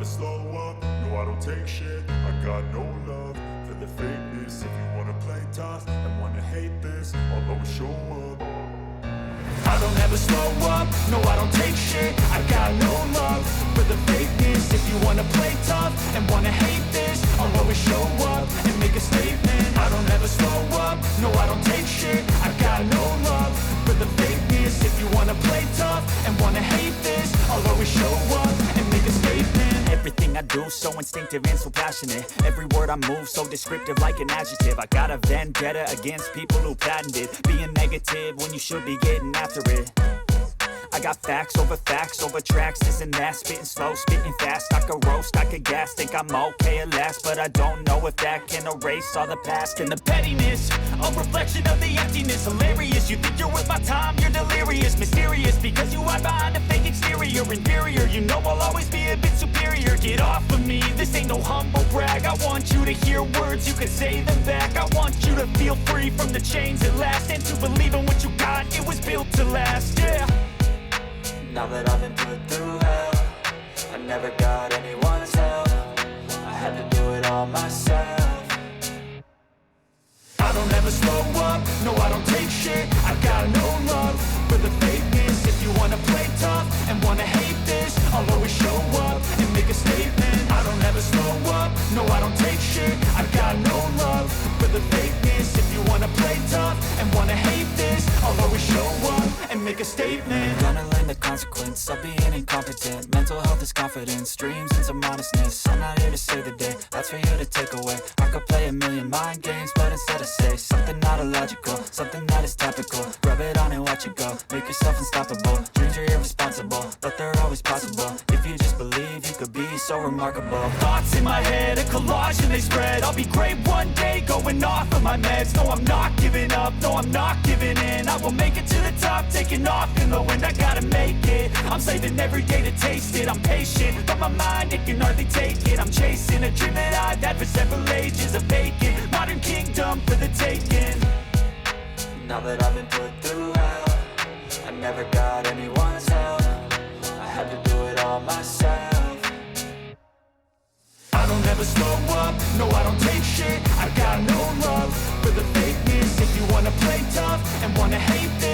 slow up, no I don't take shit. I got no love for the fakeness. If you wanna play tough and wanna hate this, I'll always show up. I don't ever slow up, no I don't take shit. I got no love for the fakeness. If you wanna play tough and wanna hate this, I'll always show up and make a statement. I don't ever slow up, no I don't take shit. I got no love for the fakeness. If you wanna play tough and wanna hate this, I'll always show up and make a statement. Everything I do so instinctive and so passionate. Every word I move so descriptive like an adjective. I got a vendetta against people who patented being negative when you should be getting after it. I got facts over tracks, this and that. Spitting slow, spitting fast, I could roast, I could gas. Think I'm okay at last, but I don't know if that can erase all the past. And the pettiness, a reflection of the emptiness. Hilarious, you think you're worth my time, you're delirious. Mysterious, because you hide behind a fake exterior. Inferior, you know I'll always be a bit superior. Get off of me, this ain't no humble brag. I want you to hear words, you can say them back. I want you to feel free from the chains at last, and to believe in what you got, it was built to last, yeah. Now that I've been put through hell, I never got anyone's help. I had to do it all myself. I don't ever slow up, no I don't take shit. I got no love for the fakeness. If you wanna play tough and wanna hate this, I'll always show up and make a statement. I don't ever slow up, no I don't take shit. I got no love for the fakeness. If you wanna play tough and wanna hate this, I'll always show up and make a statement. Gonna learn the consequence of being incompetent. Mental health is confidence, dreams and some modestness. I'm not here to save the day, that's for you to take away. I could play a million mind games, but instead I say something not illogical, something that is topical. Rub it on and watch it go, make yourself unstoppable. Dreams are irresponsible, but they're always possible. If you just believe, you could be so remarkable. Thoughts in my head, a collage and they spread. I'll be great one day, going off of my meds. No, I'm not giving up, no, I'm not giving in. I will make it to the top, taking off in the wind. I gotta make it, I'm saving every day to taste it. I'm patient, but my mind, it can hardly take it. I'm chasing a dream that I've had for several ages. A vacant, modern kingdom for the taking. Now that I've been put through hell, I never got anyone's help. I had to do it all myself. I don't ever slow up, no I don't take shit. I got no love for the fakeness. If you wanna play tough and wanna hate this,